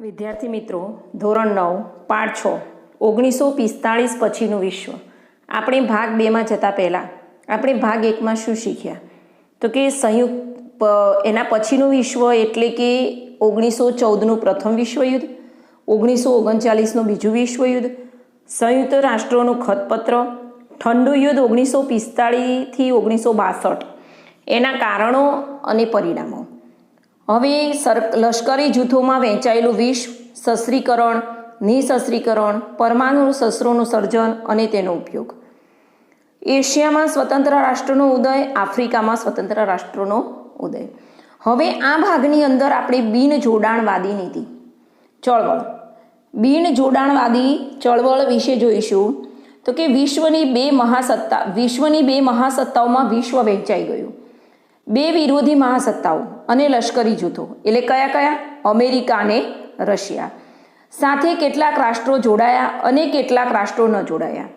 વિદ્યાર્થી મિત્રો, ધોરણ 9 પાઠ 6 1945 પછીનું વિશ્વ. આપણે ભાગ 2માં જતા પહેલાં આપણે ભાગ 1માં શું શીખ્યા? તો કે સંયુક્ત એના પછીનું વિશ્વ એટલે કે 1914નું પ્રથમ વિશ્વયુદ્ધ, 1939નું બીજું વિશ્વયુદ્ધ, સંયુક્ત રાષ્ટ્રોનું ખતપત્ર, ઠંડુ યુદ્ધ 1945થી 1962, એના કારણો અને પરિણામો. હવે લશ્કરી જૂથોમાં વહેંચાયેલું વિશ્વ, સશસ્ત્રીકરણ, નિઃશસ્ત્રીકરણ, પરમાણુ શસ્ત્રોનું સર્જન અને તેનો ઉપયોગ, એશિયામાં સ્વતંત્ર રાષ્ટ્રનો ઉદય, આફ્રિકામાં સ્વતંત્ર રાષ્ટ્રોનો ઉદય. હવે આ ભાગની અંદર આપણે બિન જોડાણવાદી નીતિ ચળવળ, બિન જોડાણવાદી ચળવળ વિશે જોઈશું. તો કે વિશ્વની બે મહાસત્તાઓમાં વિશ્વ વહેંચાઈ ગયું. બે વિરોધી મહાસત્તાઓ અને લશ્કરી જૂથો એટલે કયા કયા? અમેરિકા અને રશિયા. સાથે કેટલાક રાષ્ટ્રો જોડાયા અને કેટલાક રાષ્ટ્રો ન જોડાયા.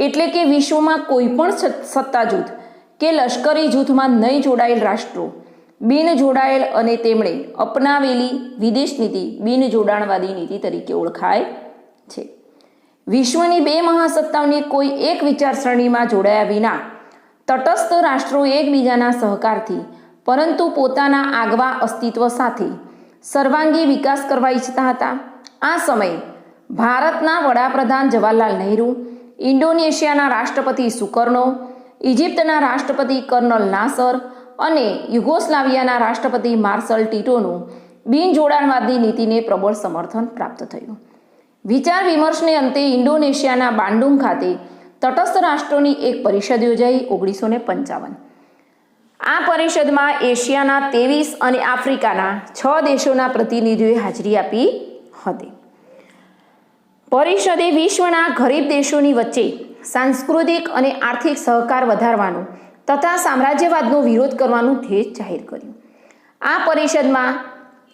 એટલે કે વિશ્વમાં કોઈ પણ સત્તા જૂથ કે લશ્કરી જૂથમાં નહીં જોડાયેલ રાષ્ટ્રો બિન જોડાયેલ અને તેમણે અપનાવેલી વિદેશ નીતિ બિન જોડાણવાદી નીતિ તરીકે ઓળખાય છે. વિશ્વની બે મહાસત્તાઓની કોઈ એક વિચારસરણીમાં જોડાયા વિના તટસ્થ રાષ્ટ્રો એકબીજાના સહકારથી પરંતુ પોતાના આગવા અસ્તિત્વ સાથે સર્વાંગી વિકાસ કરવા ઈચ્છતા હતા. આ સમયે ભારતના વડાપ્રધાન જવાહરલાલ નહેરુ, ઇન્ડોનેશિયાના રાષ્ટ્રપતિ સુકર્નો, ઇજિપ્તના રાષ્ટ્રપતિ કર્નલ નાસર અને યુગોસ્લાવિયાના રાષ્ટ્રપતિ માર્શલ ટીટોનું બિનજોડાણવાદી નીતિને પ્રબળ સમર્થન પ્રાપ્ત થયું. વિચાર વિમર્શને અંતે ઇન્ડોનેશિયાના બાન્ડુંગ ખાતે તટસ્થ રાષ્ટ્રોની એક પરિષદ યોજાઈ 1955. આ પરિષદમાં એશિયાના 23 અને આફ્રિકાના 6 દેશોના પ્રતિનિધિઓએ હાજરી આપી હતી. પરિષદે વિશ્વના ગરીબ દેશોની વચ્ચે સાંસ્કૃતિક અને આર્થિક સહકાર વધારવાનું તથા સામ્રાજ્યવાદનો વિરોધ કરવાનું ધ્યેય જાહેર કર્યું. આ પરિષદમાં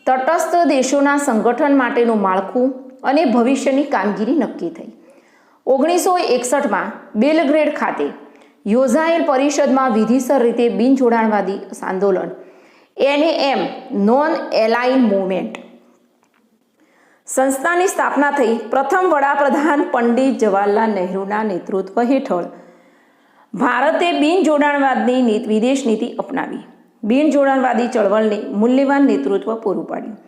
તટસ્થ દેશોના સંગઠન માટેનું માળખું અને ભવિષ્યની કામગીરી નક્કી થઈ. 1961માં બેલગ્રેડ ખાતે યોજાયેલ પરિષદમાં વિધિસર રીતે બિનજોડાણવાદી આંદોલન NAM નોન એલાઇન મૂવમેન્ટ સંસ્થાની સ્થાપના થઈ. પ્રથમ વડાપ્રધાન પંડિત જવાહરલાલ નહેરુના નેતૃત્વ હેઠળ ભારતે બિનજોડાણવાદની વિદેશ નીતિ અપનાવી. બિનજોડાણવાદી ચળવળને મૂલ્યવાન નેતૃત્વ પૂરું પાડ્યું.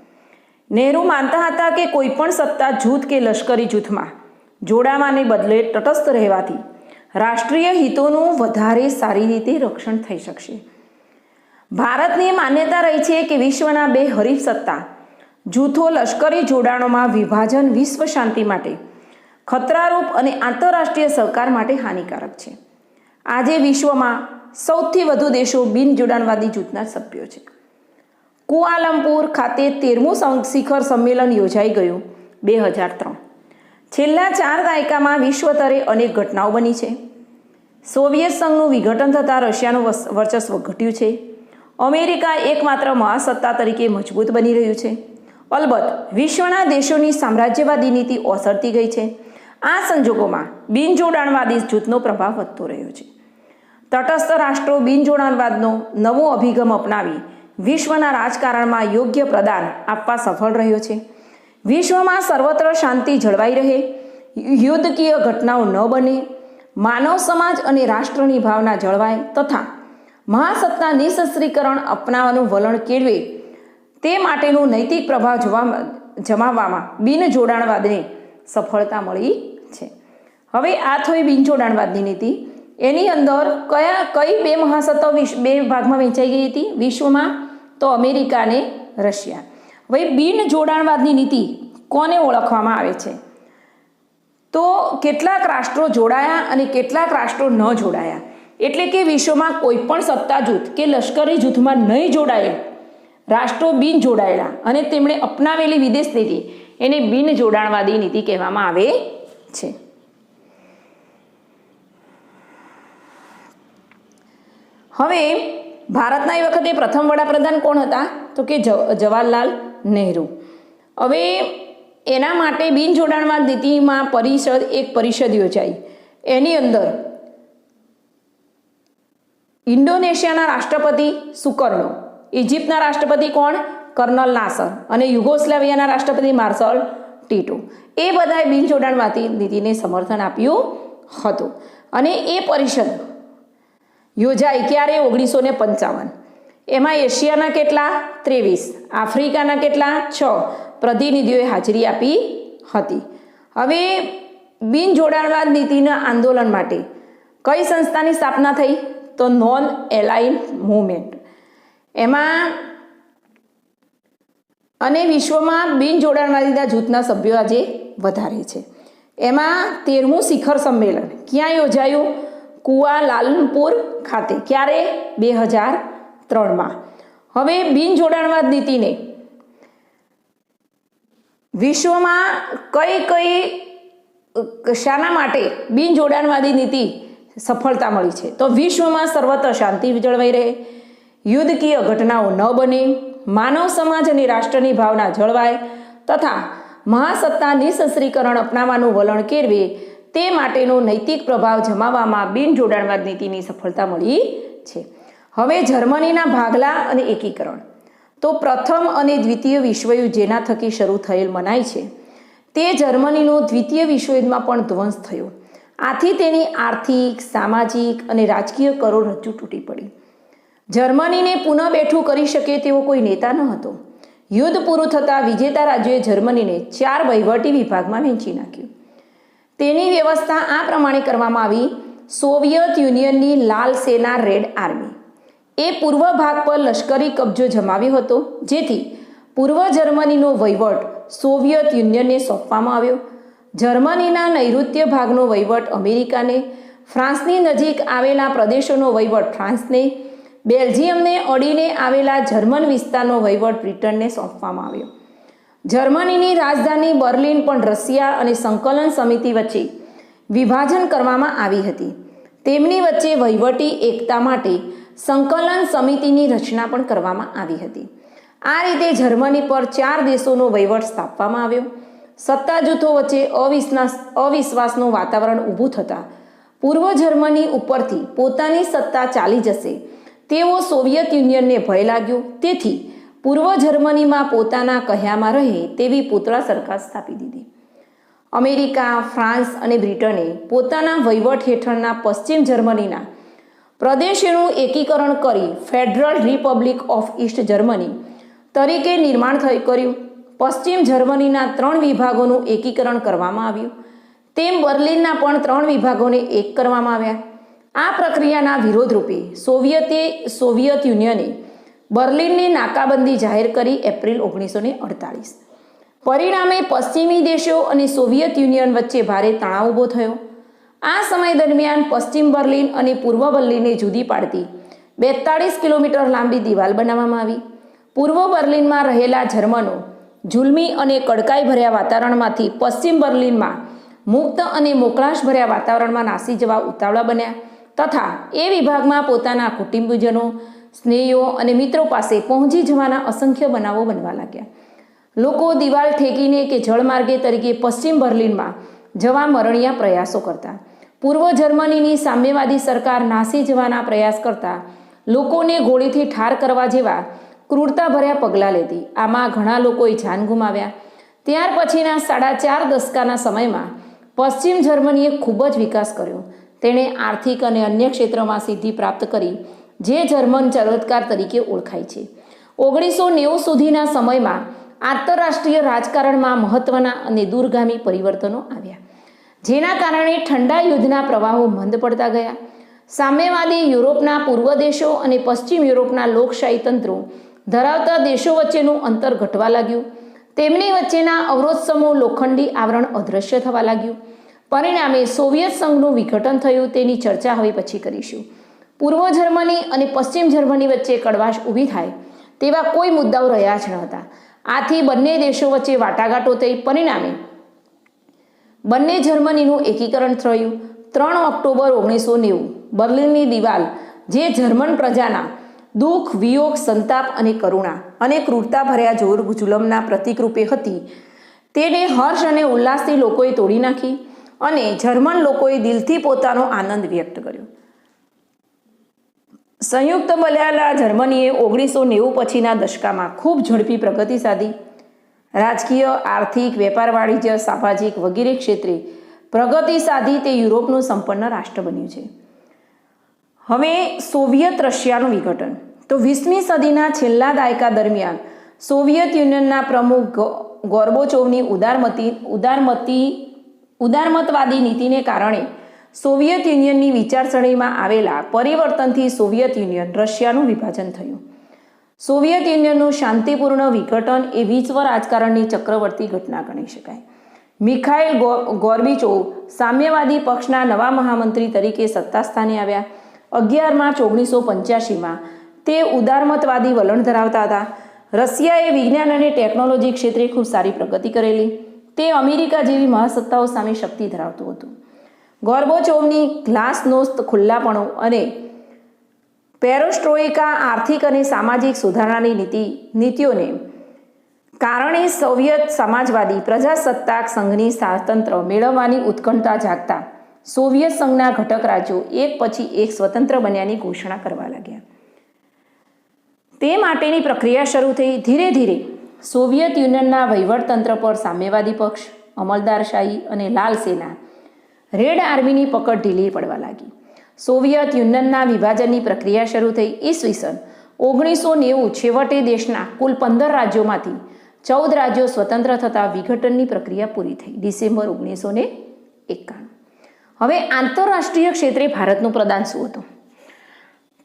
નહેરુ માનતા હતા કે કોઈ પણ સત્તા જૂથ કે લશ્કરી જૂથમાં જોડાવાને બદલે તટસ્થ રહેવાથી રાષ્ટ્રીય હિતોનું વધારે સારી રીતે રક્ષણ થઈ શકશે. ભારતની માન્યતા રહી છે કે વિશ્વના બે હરીફ સત્તા જૂથો લશ્કરી જોડાણોમાં વિભાજન વિશ્વ શાંતિ માટે ખતરારૂપ અને આંતરરાષ્ટ્રીય સહકાર માટે હાનિકારક છે. આજે વિશ્વમાં સૌથી વધુ દેશો બિનજોડાણવાદી જૂથના સભ્યો છે. કુઆલાલંપુર ખાતે 13મું શિખર સંમેલન યોજાઈ ગયું 2003. છેલ્લા 4 દાયકામાં વિશ્વસ્તરે અનેક ઘટનાઓ બની છે. સોવિયત સંઘનું વિઘટન થતાં રશિયાનું વર્ચસ્વ ઘટ્યું છે. અમેરિકા એકમાત્ર મહાસત્તા તરીકે મજબૂત બની રહ્યું છે. અલબત્ત વિશ્વના દેશોની સામ્રાજ્યવાદી નીતિ ઓસરતી ગઈ છે. આ સંજોગોમાં બિનજોડાણવાદી જૂથનો પ્રભાવ વધતો રહ્યો છે. તટસ્થ રાષ્ટ્રો બિનજોડાણવાદનો નવો અભિગમ અપનાવી વિશ્વના રાજકારણમાં યોગ્ય પ્રદાન આપવા સફળ રહ્યો છે. વિશ્વમાં સર્વત્ર શાંતિ જળવાઈ રહે, યુદ્ધકીય ઘટનાઓ ન બને, માનવ સમાજ અને રાષ્ટ્રની ભાવના જળવાય તથા મહાસત્તા નિઃશસ્ત્રીકરણ અપનાવવાનું વલણ કેળવે તે માટેનો નૈતિક પ્રભાવ જમાવવામાં બિનજોડાણવાદને સફળતા મળી છે. હવે આ થઈ બિનજોડાણવાદની નીતિ. એની અંદર કઈ બે મહાસત્તાઓ બે ભાગમાં વહેંચાઈ ગઈ હતી વિશ્વમાં? તો અમેરિકા અને રશિયા. હવે બિનજોડાણવાદની નીતિ કોને ઓળખવામાં આવે છે? તો કેટલાક રાષ્ટ્રો જોડાયા અને કેટલાક રાષ્ટ્રો ન જોડાયા. એટલે કે વિશ્વમાં કોઈ પણ સત્તા જૂથ કે લશ્કરી જૂથમાં નહીં જોડાયેલ રાષ્ટ્રો બિન જોડાયેલા અને તેમણે અપનાવેલી વિદેશ નીતિ એને બિનજોડાણવાદી નીતિ કહેવામાં આવે છે. હવે ભારતના એ વખતે પ્રથમ વડાપ્રધાન કોણ હતા? તો કે જવાહરલાલ નહેરુ. હવે એના માટે બિનજોડાણવાદ નીતિમાં એક પરિષદ યોજાઈ. એની અંદર ઇન્ડોનેશિયાના રાષ્ટ્રપતિ સુકર્નો, ઇજિપ્તના રાષ્ટ્રપતિ કોણ? કર્નલ નાસર અને યુગોસ્લાવિયાના રાષ્ટ્રપતિ માર્શલ ટીટો એ બધાએ બિનજોડાણવાદી નીતિને સમર્થન આપ્યું હતું. અને એ પરિષદ યોજાઈ ક્યારે? 1955. એમાં એશિયાના કેટલા? 23. આફ્રિકાના કેટલા? 6 પ્રતિનિધિઓએ હાજરી આપી હતી. હવે બિનજોડાણવાદ નીતિના આંદોલન માટે કઈ સંસ્થાની સ્થાપના થઈ? તો નોન એલાઇન મૂવમેન્ટ. એમાં અને વિશ્વમાં બિનજોડાણવાદીના જૂથના સભ્યો આજે વધારે છે. એમાં 13મું શિખર સંમેલન ક્યાં યોજાયું? કુઆલાલંપુર ખાતે. ક્યારે? 2003માં. હવે બિનજોડાણવાદ નીતિને વિશ્વમાં શાના માટે બિનજોડાણવાદી નીતિ સફળતા મળી છે? તો વિશ્વમાં સર્વત્ર શાંતિ જળવાઈ રહે, યુદ્ધકીય ઘટનાઓ ન બને, માનવ સમાજ અને રાષ્ટ્રની ભાવના જળવાય તથા મહાસત્તા નિઃશસ્ત્રીકરણ અપનાવવાનું વલણ કેળવે તે માટેનો નૈતિક પ્રભાવ જમાવવામાં બિનજોડાણવાદ નીતિની સફળતા મળી છે. હવે જર્મનીના ભાગલા અને એકીકરણ. તો પ્રથમ અને દ્વિતીય વિશ્વયુદ્ધ જેના થકી શરૂ થયેલ મનાય છે તે જર્મનીનો દ્વિતીય વિશ્વયુદ્ધમાં પણ ધ્વંસ થયો. આથી તેની આર્થિક, સામાજિક અને રાજકીય કરોડરજ્જુ તૂટી પડી. જર્મનીને પુનઃ બેઠું કરી શકે તેવો કોઈ નેતા ન હતો. યુદ્ધ પૂરું થતાં વિજેતા રાજ્યોએ જર્મનીને 4 વહીવટી વિભાગમાં વહેંચી નાખ્યું. તેની વ્યવસ્થા આ પ્રમાણે કરવામાં આવી. સોવિયત યુનિયનની લાલ સેના રેડ આર્મી એ પૂર્વ ભાગ પર લશ્કરી કબજો જમાવ્યો હતો, જેથી પૂર્વ જર્મનીનો વહીવટ સોવિયત યુનિયનને સોંપવામાં આવ્યો. જર્મનીના નૈઋત્ય ભાગનો વહીવટ અમેરિકાને, ફ્રાન્સની નજીક આવેલા પ્રદેશોનો વહીવટ ફ્રાન્સને, બેલ્જિયમને અડીને આવેલા જર્મન વિસ્તારનો વહીવટ બ્રિટનને સોંપવામાં આવ્યો. જર્મનીની રાજધાની બર્લિન પણ રશિયા અને સંકલન સમિતિ વચ્ચે વિભાજન કરવામાં આવી હતી. તેમની વચ્ચે વહીવટી એકતા માટે સંકલન સમિતિની રચના પણ કરવામાં આવી હતી. આ રીતે જર્મની પર 4 દેશોનો વહીવટ સ્થાપવામાં આવ્યો. સત્તા જૂથો વચ્ચે અવિશ્વાસનું વાતાવરણ ઊભું થતાં પૂર્વ જર્મની ઉપરથી પોતાની સત્તા ચાલી જશે તેવો સોવિયત યુનિયનને ભય લાગ્યો. તેથી પૂર્વ જર્મનીમાં પોતાના કહ્યામાં રહે તેવી પૂતળા સરકાર સ્થાપી દીધી. અમેરિકા, ફ્રાન્સ અને બ્રિટને પોતાના વહીવટ હેઠળના પશ્ચિમ જર્મનીના પ્રદેશોનું એકીકરણ કરી federal Republic of East Germany તરીકે નિર્માણ કર્યું. પશ્ચિમ જર્મનીના 3 વિભાગોનું એકીકરણ કરવામાં આવ્યું. તેમ બર્લિનના પણ 3 વિભાગોને એક કરવામાં આવ્યા. આ પ્રક્રિયાના વિરોધરૂપે સોવિયત યુનિયને બર્લિનની નાકાબંધી જાહેર કરી એપ્રિલ 1948. પરિણામે પશ્ચિમી દેશો અને સોવિયત યુનિયન વચ્ચે ભારે તણાવ ઊભો થયો. આ સમય દરમિયાન પશ્ચિમ બર્લિન અને પૂર્વ બર્લિનને જુદી પાડતી 42 કિલોમીટર લાંબી દિવાલ બનાવવામાં આવી. પૂર્વ બર્લિનમાં રહેલા જર્મનો જુલ્મી અને કડકાઈ ભર્યા વાતાવરણમાંથી પશ્ચિમ બર્લિનમાં મુક્ત અને મોકળાશભર્યા વાતાવરણમાં નાસી જવા ઉતાવળા બન્યા તથા એ વિભાગમાં પોતાના કુટુંબીજનો, સ્નેહીઓ અને મિત્રો પાસે પહોંચી જવાના અસંખ્ય બનાવો બનવા લાગ્યા. લોકો દિવાલ ઠેકીને કે જળમાર્ગે તરીકે પશ્ચિમ બર્લિનમાં જવા મરણિયા પ્રયાસો કરતા. પૂર્વ જર્મનીની સામ્યવાદી સરકાર નાસી જવાના પ્રયાસ કરતા લોકોને ગોળીથી ઠાર કરવા જેવા ક્રૂરતાભર્યા પગલાં લેતી. આમાં ઘણા લોકોએ જાન ગુમાવ્યા. ત્યાર પછીના 4.5 દશકાના સમયમાં પશ્ચિમ જર્મનીએ ખૂબ જ વિકાસ કર્યો. તેણે આર્થિક અને અન્ય ક્ષેત્રોમાં સિદ્ધિ પ્રાપ્ત કરી જે જર્મન ચમત્કાર તરીકે ઓળખાય છે. 1990 સુધીના સમયમાં આંતરરાષ્ટ્રીય રાજકારણમાં મહત્વના અને દૂરગામી પરિવર્તનો આવ્યા, જેના કારણે ઠંડા યુદ્ધના પ્રવાહો મંદ પડતા ગયા. સામ્યવાદી યુરોપના પૂર્વ દેશો અને પશ્ચિમ યુરોપના લોકશાહી તંત્રો ધરાવતા દેશો વચ્ચેનું અંતર ઘટવા લાગ્યું. તેમની વચ્ચેના અવરોધસમો લોખંડી આવરણ અદૃશ્ય થવા લાગ્યું. પરિણામે સોવિયત સંઘનું વિઘટન થયું. તેની ચર્ચા હવે પછી કરીશું. પૂર્વ જર્મની અને પશ્ચિમ જર્મની વચ્ચે કડવાશ ઊભી થાય તેવા કોઈ મુદ્દાઓ રહ્યા જ ન હતા. આથી બંને દેશો વચ્ચે વાટાઘાટો થઈ. પરિણામે બંને જર્મનીનું એકીકરણ થયું. 3 ઓક્ટોબર 1990 બર્લિનની દિવાલ જે જર્મન પ્રજાના દુઃખ, વિયોગ, સંતાપ અને કરુણા અને ક્રૂરતા ભર્યા જોર જુલમના પ્રતીકરૂપે હતી, તેને હર્ષ અને ઉલ્લાસથી લોકોએ તોડી નાખી અને જર્મન લોકોએ દિલથી પોતાનો આનંદ વ્યક્ત કર્યો. સંયુક્ત બનેલા જર્મનીએ 1990 પછીના દશકામાં ખૂબ ઝડપી પ્રગતિ સાધી. રાજકીય, આર્થિક, વેપાર, વાણિજ્ય, સામાજિક વગેરે ક્ષેત્રે પ્રગતિ સાધી તે યુરોપનું સંપન્ન રાષ્ટ્ર બન્યું છે. હવે સોવિયત રશિયાનું વિઘટન. તો 20મી સદીના છેલ્લા દાયકા દરમિયાન સોવિયત યુનિયનના પ્રમુખ ગોર્બોચોવની ઉદારમતવાદી નીતિને કારણે સોવિયત યુનિયનની વિચારસરણીમાં આવેલા પરિવર્તનથી સોવિયત યુનિયન રશિયાનું વિભાજન થયું. સોવિયત યુનિયનનું શાંતિપૂર્ણ વિઘટન એ વિશ્વ રાજકારણની ચક્રવર્તી ઘટના ગણી શકાય. મિખાઇલ ગોર્બીચોવ સામ્યવાદી પક્ષના નવા મહામંત્રી તરીકે સત્તા સ્થાને આવ્યા. 11 માર્ચ 1985માં તે ઉદારમતવાદી વલણ ધરાવતા હતા. રશિયાએ વિજ્ઞાન અને ટેકનોલોજી ક્ષેત્રે ખૂબ સારી પ્રગતિ કરેલી. તે અમેરિકા જેવી મહાસત્તાઓ સામે શક્તિ ધરાવતું હતું. ગોર્બોચોવની ગ્લાસનોસ્ત ખુલ્લાપણું અને પેરોસ્ટ્રોઇકા આર્થિક અને સામાજિક સુધારણાની નીતિઓને કારણે સોવિયત સમાજવાદી પ્રજાસત્તાક સંઘની સ્વાતંત્ર્ય મેળવવાની ઉત્કંઠા જાગતા સોવિયત સંઘના ઘટક રાજ્યો એક પછી એક સ્વતંત્ર બન્યાની ઘોષણા કરવા લાગ્યા. તે માટેની પ્રક્રિયા શરૂ થઈ. ધીરે ધીરે સોવિયત યુનિયનના વહીવટતંત્ર પર સામ્યવાદી પક્ષ, અમલદારશાહી અને લાલ સેના રેડ આર્મીની પકડ ઢીલી પડવા લાગી. સોવિયત યુનિયનના વિભાજનની પ્રક્રિયા શરૂ થઈ. ઈસવીસન 1990 છેવટે દેશના કુલ 15 રાજ્યોમાંથી 14 રાજ્યો સ્વતંત્ર થતા વિઘટનની પ્રક્રિયા પૂરી થઈ. ડિસેમ્બર 1991. હવે આંતરરાષ્ટ્રીય ક્ષેત્રે ભારતનું પ્રદાન શું હતું?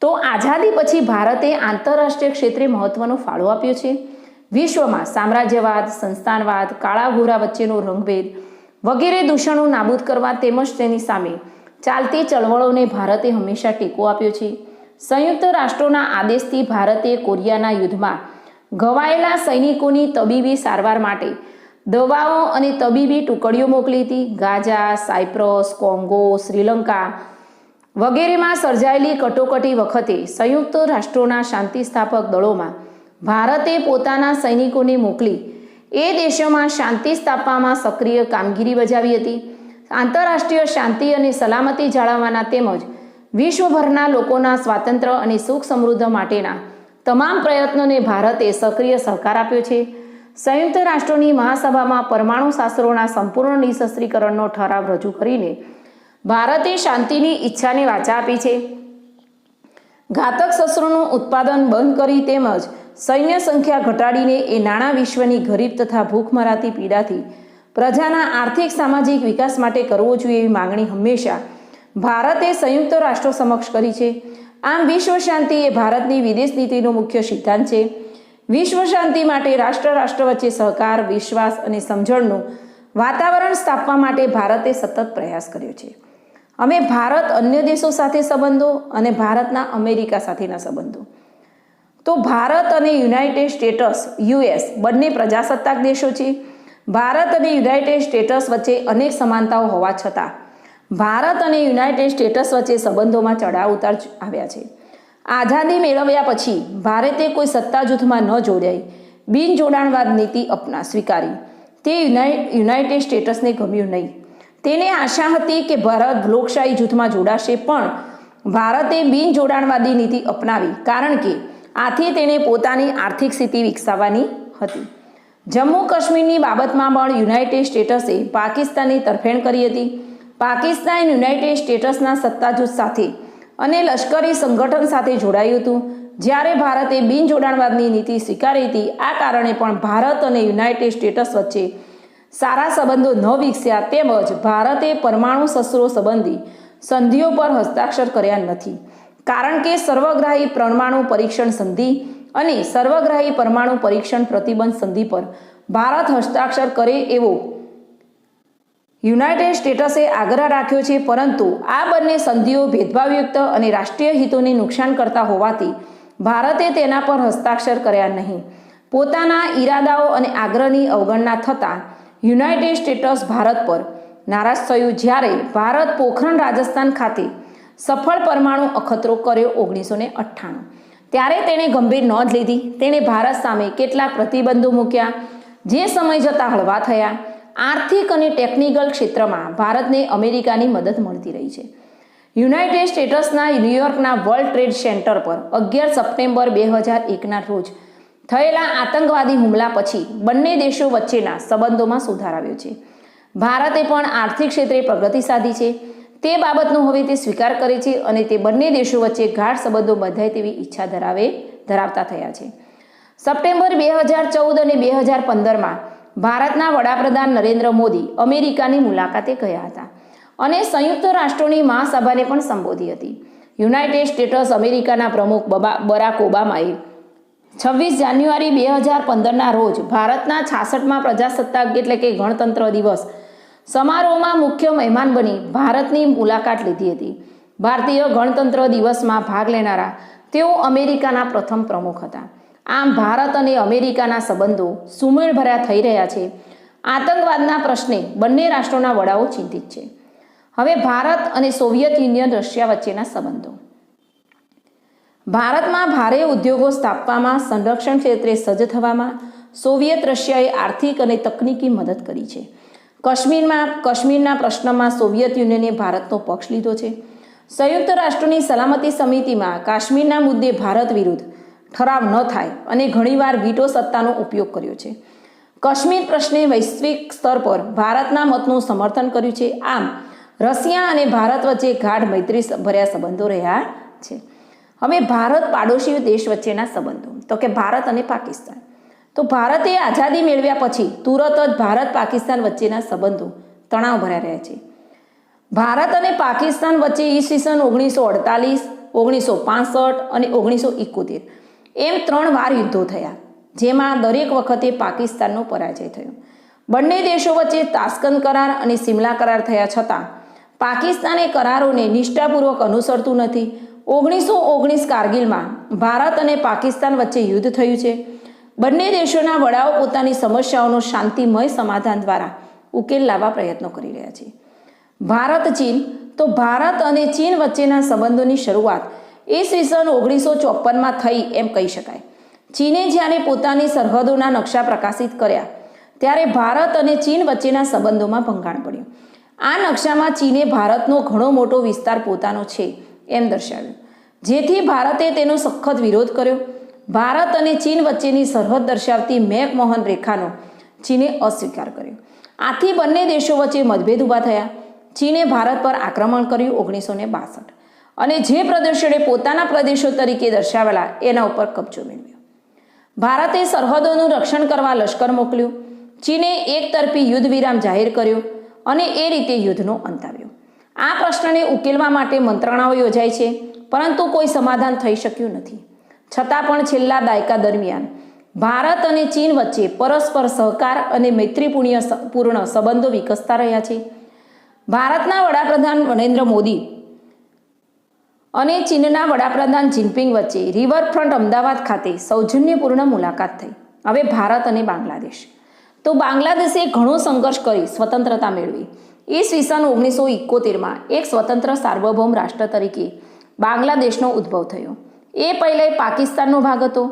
તો આઝાદી પછી ભારતે આંતરરાષ્ટ્રીય ક્ષેત્રે મહત્વનો ફાળો આપ્યો છે. વિશ્વમાં સામ્રાજ્યવાદ, સંસ્થાનવાદ, કાળા ગોરા વચ્ચેનો રંગભેદ વગેરે દૂષણો નાબૂદ કરવા તેમજ તેની સામે ચાલતી ચળવળોને ભારતે હંમેશા ટેકો આપ્યો છે. સંયુક્ત રાષ્ટ્રોના આદેશથી ભારતે કોરિયાના યુદ્ધમાં ઘવાયેલા સૈનિકોની તબીબી સારવાર માટે દવાઓ અને તબીબી ટુકડીઓ મોકલી હતી. ગાઝા, સાયપ્રસ, કોંગો, શ્રીલંકા વગેરેમાં સર્જાયેલી કટોકટી વખતે સંયુક્ત રાષ્ટ્રોના શાંતિ સ્થાપક દળોમાં ભારતે પોતાના સૈનિકોને મોકલી એ દેશોમાં શાંતિ સ્થાપવામાં સક્રિય કામગીરી બજાવી હતી. આંતરરાષ્ટ્રીય શાંતિ અને સલામતી જાળવવાના તેમજ વિશ્વભરના લોકોના સ્વાતંત્ર્ય અને સુખ સમૃદ્ધિ માટેના તમામ પ્રયત્નોને ભારતે સક્રિય સહકાર આપ્યો છે. સંયુક્ત રાષ્ટ્રોની મહાસભામાં પરમાણુ શાસ્ત્રોના સંપૂર્ણ નિઃશસ્ત્રીકરણનો ઠરાવ રજૂ કરીને ભારતે શાંતિની ઈચ્છાને વાચા આપી છે. ઘાતક શસ્ત્રોનું ઉત્પાદન બંધ કરી તેમજ સૈન્ય સંખ્યા ઘટાડીને એ નાના વિશ્વની ગરીબ તથા ભૂખમરાતી પીડાથી પ્રજાના આર્થિક સામાજિક વિકાસ માટે કરવો જોઈએ એવી માંગણી હંમેશા ભારતે સંયુક્ત રાષ્ટ્રો સમક્ષ કરી છે. આમ વિશ્વ શાંતિ એ ભારતની વિદેશ નીતિનો મુખ્ય સિદ્ધાંત છે. વિશ્વ શાંતિ માટે રાષ્ટ્ર વચ્ચે સહકાર, વિશ્વાસ અને સમજણનું વાતાવરણ સ્થાપવા માટે ભારતે સતત પ્રયાસ કર્યો છે. અમે ભારત અન્ય દેશો સાથે સંબંધો અને ભારતના અમેરિકા સાથેના સંબંધો. તો ભારત અને યુનાઇટેડ સ્ટેટ્સ યુએસ બંને પ્રજાસત્તાક દેશો છે. ભારત અને યુનાઇટેડ સ્ટેટ્સ વચ્ચે અનેક સમાનતાઓ હોવા છતાં ભારત અને યુનાઇટેડ સ્ટેટ્સ વચ્ચે સંબંધોમાં ચઢાવ ઉતાર આવ્યા છે. આઝાદી મેળવ્યા પછી ભારતે કોઈ સત્તા જૂથમાં ન જોડાઈ બિનજોડાણવાદ નીતિ સ્વીકારી. તે યુનાઇટેડ સ્ટેટ્સને ગમ્યું નહીં. તેને આશા હતી કે ભારત લોકશાહી જૂથમાં જોડાશે, પણ ભારતે બિનજોડાણવાદી નીતિ અપનાવી કારણ કે આથી તેને પોતાની આર્થિક સ્થિતિ વિકસાવવાની હતી. જમ્મુ કાશ્મીરની બાબતમાં પણ યુનાઇટેડ સ્ટેટ્સે પાકિસ્તાનની તરફેણ કરી હતી. પાકિસ્તાન યુનાઇટેડ સ્ટેટ્સના સત્તા જૂથ સાથે અને લશ્કરી સંગઠન સાથે જોડાયું હતું, જ્યારે ભારતે બિનજોડાણવાદની નીતિ સ્વીકારી હતી. આ કારણે પણ ભારત અને યુનાઇટેડ સ્ટેટ્સ વચ્ચે સારા સંબંધો ન વિકસ્યા તેમજ ભારતે પરમાણુ શસ્ત્રો સંબંધી સંધિઓ પર હસ્તાક્ષર કર્યા નથી, કારણ કે સર્વગ્રાહી પરમાણુ પરીક્ષણ સંધિ અને સર્વગ્રાહી પરમાણુ પરીક્ષણ પ્રતિબંધ સંધિ પર ભારત હસ્તાક્ષર કરે એવો યુનાઇટેડ સ્ટેટ્સે આગ્રહ રાખ્યો છે. પરંતુ આ બંને સંધિઓ ભેદભાવયુક્ત અને રાષ્ટ્રીય હિતોને નુકસાન કરતા હોવાથી ભારતે તેના પર હસ્તાક્ષર કર્યા નહીં. પોતાના ઈરાદાઓ અને આગ્રહની અવગણના થતાં યુનાઇટેડ સ્ટેટ્સ ભારત પર નારાજ થયું. જ્યારે ભારત પોખરણ રાજસ્થાન ખાતે સફળ પરમાણુ અખતરો કર્યો 1998, ત્યારે તેણે ગંભીર નોંધ લીધી. તેણે ભારત સામે કેટલાક પ્રતિબંધો મૂક્યા જે સમય જતાં હળવા થયા. આર્થિક અને ટેકનિકલ ક્ષેત્રમાં ભારતને અમેરિકાની મદદ મળતી રહી છે. યુનાઇટેડ સ્ટેટ્સના ન્યૂયોર્કના વર્લ્ડ ટ્રેડ સેન્ટર પર 11 સપ્ટેમ્બર 2001ના રોજ થયેલા આતંકવાદી હુમલા પછી બંને દેશો વચ્ચેના સંબંધોમાં સુધાર આવ્યો છે. ભારતે પણ આર્થિક ક્ષેત્રે પ્રગતિ સાધી છે. તે બાબતનો હવે તે સ્વીકાર કરે છે અને તે બંને દેશો વચ્ચે ગાઢ સંબંધો બંધાય તેવી ઈચ્છા ધરાવતા થયા છે. સપ્ટેમ્બર 2014 અને 2015માં ભારતના વડાપ્રધાન નરેન્દ્ર મોદી અમેરિકાની મુલાકાતે ગયા હતા અને સંયુક્ત રાષ્ટ્રોની મહાસભાને પણ સંબોધી હતી. યુનાઇટેડ સ્ટેટ્સ અમેરિકાના પ્રમુખ બરાક ઓબામાએ 26 જાન્યુઆરી 2015ના રોજ ભારતના 66મા પ્રજાસત્તાક એટલે કે ગણતંત્ર દિવસ સમારોહમાં મુખ્ય મહેમાન બની ભારતની મુલાકાત લીધી હતી. ભારતીય ગણતંત્ર દિવસમાં ભાગ લેનારા તેઓ અમેરિકાના પ્રથમ પ્રમુખ હતા. આમ ભારત અને અમેરિકાના સંબંધો સુમેળભર્યા થઈ રહ્યા છે. આતંકવાદના પ્રશ્ને બંને રાષ્ટ્રોના વડાઓ ચિંતિત છે. હવે ભારત અને સોવિયત યુનિયન રશિયા વચ્ચેના સંબંધો. ભારતમાં ભારે ઉદ્યોગો સ્થાપવામાં, સંરક્ષણ ક્ષેત્રે સજ્જ થવામાં સોવિયત રશિયાએ આર્થિક અને તકનીકી મદદ કરી છે. કાશ્મીરના પ્રશ્નમાં સોવિયત યુનિયને ભારતનો પક્ષ લીધો છે. સંયુક્ત રાષ્ટ્રોની સલામતી સમિતિમાં કાશ્મીરના મુદ્દે ભારત વિરુદ્ધ ઠરાવ ન થાય અને ઘણીવાર વીટો સત્તાનો ઉપયોગ કર્યો છે. કાશ્મીર પ્રશ્ને વૈશ્વિક સ્તર પર ભારતના મતનું સમર્થન કર્યું છે. આમ રશિયા અને ભારત વચ્ચે ગાઢ મૈત્રી ભર્યા સંબંધો રહ્યા છે. હવે ભારત પાડોશી દેશ વચ્ચેના સંબંધો, તો કે ભારત અને પાકિસ્તાન. તો ભારતે આઝાદી મેળવ્યા પછી તુરત જ ભારત પાકિસ્તાન વચ્ચેના સંબંધો તણાવ ભર્યા રહ્યા છે. ભારત અને પાકિસ્તાન વચ્ચે ઈસવીસન 1948, 1965 અને 1971 એમ 3 વાર યુદ્ધો થયા, જેમાં દરેક વખતે પાકિસ્તાનનો પરાજય થયો. બંને દેશો વચ્ચે તાસ્કંદ કરાર અને સિમલા કરાર થયા છતાં પાકિસ્તાન એ કરારોને નિષ્ઠાપૂર્વક અનુસરતું નથી. 1919 કારગિલમાં ભારત અને પાકિસ્તાન વચ્ચે યુદ્ધ થયું છે. બંને દેશોના વડાઓ પોતાની સમસ્યાઓનો શાંતિમય સમાધાન દ્વારા ઉકેલ લાવવા પ્રયત્નો કરી રહ્યા છે. ભારત ચીન. તો ભારત અને ચીન વચ્ચેના સંબંધોની શરૂઆત ઈસવીસન 1954માં થઈ એમ કહી શકાય. ચીને જ્યારે પોતાની સરહદોના નકશા પ્રકાશિત કર્યા ત્યારે ભારત અને ચીન વચ્ચેના સંબંધોમાં ભંગાણ પડ્યું. આ નકશામાં ચીને ભારતનો ઘણો મોટો વિસ્તાર પોતાનો છે એમ દર્શાવ્યું, જેથી ભારતે તેનો સખત વિરોધ કર્યો. ભારત અને ચીન વચ્ચેની સરહદ દર્શાવતી મેકમોહન રેખાનો ચીને અસ્વીકાર કર્યો. આથી બંને દેશો વચ્ચે મતભેદ ઊભા થયા. ચીને ભારત પર આક્રમણ કર્યું 1962 અને જે પ્રદેશોને પોતાના પ્રદેશો તરીકે દર્શાવેલા એના ઉપર કબજો મેળવ્યો. ભારતે સરહદોનું રક્ષણ કરવા લશ્કર મોકલ્યું. ચીને એકતરફી યુદ્ધ વિરામ જાહેર કર્યો અને એ રીતે યુદ્ધનો અંત આવ્યો. આ પ્રશ્નને ઉકેલવા માટે મંત્રણાઓ યોજાઈ છે, પરંતુ કોઈ સમાધાન થઈ શક્યું નથી. છતાં પણ છેલ્લા દાયકા દરમિયાન ભારત અને ચીન વચ્ચે પરસ્પર સહકાર અને મૈત્રીપૂર્ણ સંબંધો વિકસતા રહ્યા છે. ભારતના વડાપ્રધાન નરેન્દ્ર મોદી અને ચીનના વડાપ્રધાન જિનપિંગ વચ્ચે રિવરફ્રન્ટ અમદાવાદ ખાતે સૌજન્યપૂર્ણ મુલાકાત થઈ. હવે ભારત અને બાંગ્લાદેશ. તો બાંગ્લાદેશે ઘણો સંઘર્ષ કરી સ્વતંત્રતા મેળવી. ઈસવીસન 1971માં એક સ્વતંત્ર સાર્વભૌમ રાષ્ટ્ર તરીકે બાંગ્લાદેશનો ઉદ્ભવ થયો. એ પહેલાં પાકિસ્તાનનો ભાગ હતો.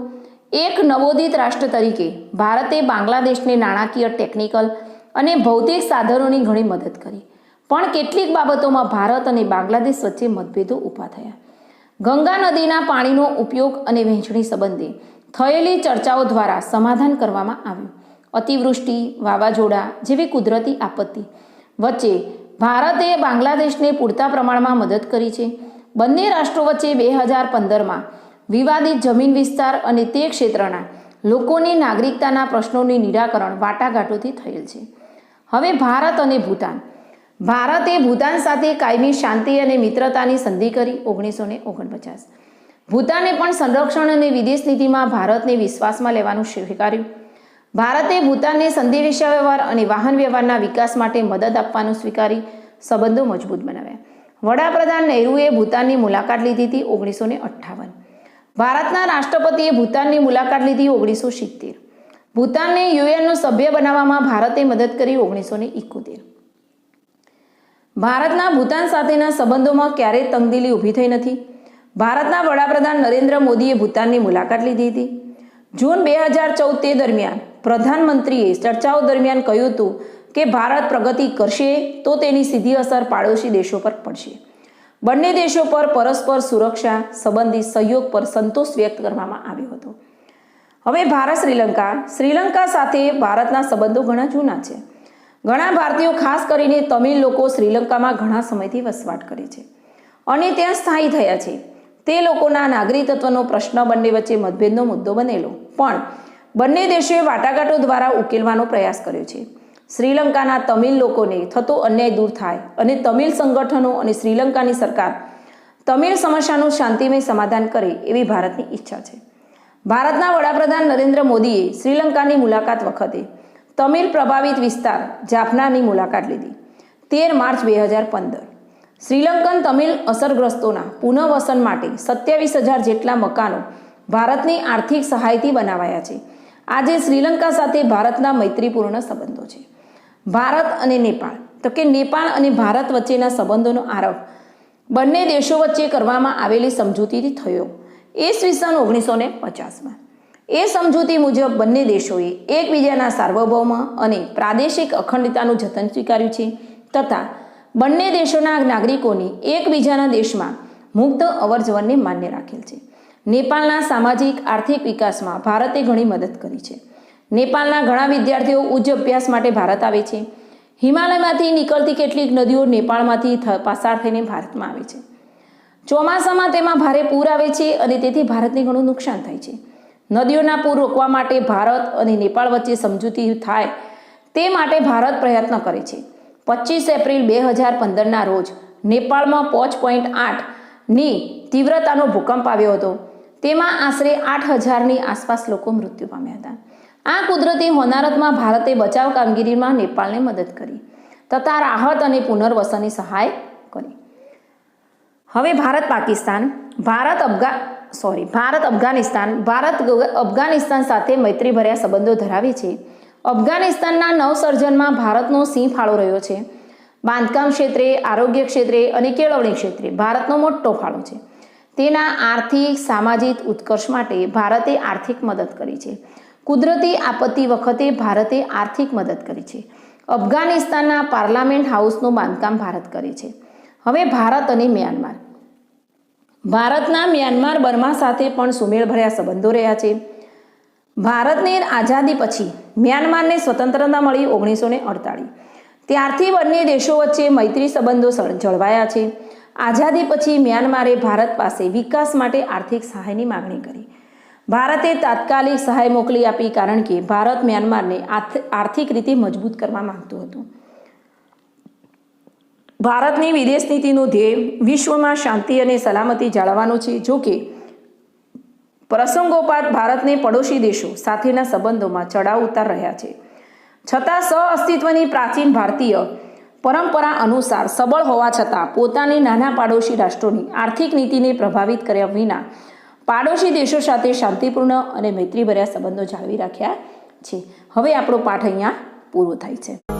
એક નવોદિત રાષ્ટ્ર તરીકે ભારતે બાંગ્લાદેશને નાણાકીય, ટેકનિકલ અને ભૌતિક સાધનોની ઘણી મદદ કરી. પણ કેટલીક બાબતોમાં ભારત અને બાંગ્લાદેશ વચ્ચે મતભેદો ઊભા થયા. ગંગા નદીના પાણીનો ઉપયોગ અને વહેંચણી સંબંધે થયેલી ચર્ચાઓ દ્વારા સમાધાન કરવામાં આવ્યું. અતિવૃષ્ટિ, વાવાઝોડા જેવી કુદરતી આપત્તિ વચ્ચે ભારતે બાંગ્લાદેશને પૂરતા પ્રમાણમાં મદદ કરી છે. બંને રાષ્ટ્રો વચ્ચે 2015માં વિવાદિત જમીન વિસ્તાર અને તે ક્ષેત્રના લોકોની નાગરિકતાના પ્રશ્નોનું નિરાકરણ વાટાઘાટોથી થયેલ છે. હવે ભારત અને ભૂતાન. ભારતે ભૂતાન સાથે કાયમી શાંતિ અને મિત્રતાની સંધિ કરી 1949. ભૂતાને પણ સંરક્ષણ અને વિદેશ નીતિમાં ભારતને વિશ્વાસમાં લેવાનું સ્વીકાર્યું. ભારતે ભૂતાનને સંદેશ વ્યવહાર અને વાહન વ્યવહારના વિકાસ માટે મદદ આપવાનું સ્વીકારી સંબંધો મજબૂત બનાવ્યા. વડાપ્રધાન નહેરુએ ભૂતાનની મુલાકાત લીધી હતી 1958. ભારતના રાષ્ટ્રપતિએ ભૂતાનની મુલાકાત લીધી 1970. ભૂતાનને યુએનનો સભ્ય બનાવવામાં ભારતે મદદ કરી 1971. ભારતના ભૂતાન સાથેના સંબંધોમાં ક્યારેય તંગદિલી ઊભી થઈ નથી. ભારતના વડાપ્રધાન નરેન્દ્ર મોદીએ ભૂતાનની મુલાકાત લીધી હતી. જૂન 2014 તે દરમિયાન પ્રધાનમંત્રીએ ચર્ચાઓ દરમિયાન કહ્યું હતું કે ભારત પ્રગતિ કરશે તો તેની સીધી અસર પાડોશી દેશો પર પડશે. બંને દેશો પર પરસ્પર સુરક્ષા સંબંધિત સહયોગ પર સંતોષ વ્યક્ત કરવામાં આવ્યો હતો. હવે ભારત શ્રીલંકા સાથે ભારતના સંબંધો ઘણા જૂના છે. ઘણા ભારતીયો ખાસ કરીને તમિલ લોકો શ્રીલંકામાં ઘણા સમયથી વસવાટ કરે છે અને ત્યાં સ્થાયી થયા છે. તે લોકોના નાગરિકત્વનો પ્રશ્ન બંને વચ્ચે મતભેદનો મુદ્દો બનેલો, પણ બંને દેશોએ વાટાઘાટો દ્વારા ઉકેલવાનો પ્રયાસ કર્યો છે. શ્રીલંકાના તમિલ લોકોને થતો અન્યાય દૂર થાય અને તમિલ સંગઠનો અને શ્રીલંકાની સરકાર તમિલ સમસ્યાનું શાંતિમય સમાધાન કરે એવી ભારતની ઈચ્છા છે. ભારતના વડાપ્રધાન નરેન્દ્ર મોદીએ શ્રીલંકાની મુલાકાત વખતે તમિલ પ્રભાવિત વિસ્તાર જાફનાની મુલાકાત લીધી. 13 માર્ચ 2015 શ્રીલંકન તમિલ અસરગ્રસ્તોના પુનઃવસન માટે 27,000 જેટલા મકાનો ભારતની આર્થિક સહાયથી બનાવાયા છે. આજે શ્રીલંકા સાથે ભારતના મૈત્રીપૂર્ણ સંબંધો છે. ભારત અને નેપાળ, તો કે નેપાળ અને ભારત વચ્ચેના સંબંધોનો આરંભ બંને દેશો વચ્ચે કરવામાં આવેલી સમજૂતીથી થયો ઈસવીસન 1950. એ સમજૂતી મુજબ બંને દેશોએ એકબીજાના સાર્વભૌમ અને પ્રાદેશિક અખંડિતતાનું જતન સ્વીકાર્યું છે તથા બંને દેશોના નાગરિકોની એકબીજાના દેશમાં મુક્ત અવરજવરને માન્ય રાખેલ છે. નેપાળના સામાજિક આર્થિક વિકાસમાં ભારતે ઘણી મદદ કરી છે. નેપાળના ઘણા વિદ્યાર્થીઓ ઉચ્ચ અભ્યાસ માટે ભારત આવે છે. હિમાલયમાંથી નીકળતી કેટલીક નદીઓ નેપાળમાંથી પસાર થઈને ભારતમાં આવે છે. ચોમાસામાં તેમાં ભારે પૂર આવે છે અને તેથી ભારતને ઘણું નુકસાન થાય છે. નદીઓના પૂર રોકવા માટે ભારત અને નેપાળ વચ્ચે સમજૂતી થાય તે માટે ભારત પ્રયત્ન કરે છે. 25 એપ્રિલ 2015ના રોજ નેપાળમાં 5.8ની તીવ્રતાનો ભૂકંપ આવ્યો હતો. તેમાં આશરે 8,000ની આસપાસ લોકો મૃત્યુ પામ્યા હતા. આ કુદરતી હોનારતમાં ભારતે બચાવ કામગીરીમાં નેપાળને મદદ કરી તથા રાહત અને પુનર્વસનની સહાય કરી. હવે ભારત અફઘાનિસ્તાન સાથે મૈત્રીભર્યા સંબંધો ધરાવે છે. અફઘાનિસ્તાનના નવસર્જનમાં ભારતનો સિંહ ફાળો રહ્યો છે. બાંધકામ ક્ષેત્રે, આરોગ્ય ક્ષેત્રે અને કેળવણી ક્ષેત્રે ભારતનો મોટો ફાળો છે. તેના આર્થિક સામાજિક ઉત્કર્ષ માટે ભારતે આર્થિક મદદ કરી છે. કુદરતી આપત્તિ વખતે ભારતે આર્થિક મદદ કરી છે. અફઘાનિસ્તાનના પાર્લામેન્ટ હાઉસનું બાંધકામ ભારત કરે છે. હવે ભારત અને મ્યાનમાર. ભારતના મ્યાનમાર બર્મા સાથે પણ સુમેળભર્યા સંબંધો રહ્યા છે. ભારતની આઝાદી પછી મ્યાનમારને સ્વતંત્રતા મળી 1948. ત્યારથી બંને દેશો વચ્ચે મૈત્રી સંબંધો જળવાયા છે. આઝાદી પછી મ્યાનમારે ભારત પાસે વિકાસ માટે આર્થિક સહાયની માગણી કરી. ભારતે તાત્કાલિક સહાય મોકલી આપી કારણ કે ભારત મ્યાનમારને આર્થિક રીતે મજબૂત કરવા માંગતું હતું. ભારતની વિદેશ નીતિનું ધ્યેય વિશ્વમાં શાંતિ અને સલામતી જાળવવાનું છે. જો કે પ્રસંગોપાત ભારતને પડોશી દેશો સાથેના સંબંધોમાં ચડાવ ઉતાર રહ્યા છે. છતાં સહઅસ્તિત્વની પ્રાચીન ભારતીય પરંપરા અનુસાર સબળ હોવા છતાં પોતાની નાના પાડોશી રાષ્ટ્રોની આર્થિક નીતિને પ્રભાવિત કર્યા વિના પાડોશી દેશો સાથે શાંતિપૂર્ણ અને મૈત્રીભર્યા સંબંધો જાળવી રાખ્યા છે. હવે આપણો પાઠ અહીંયા પૂરો થાય છે.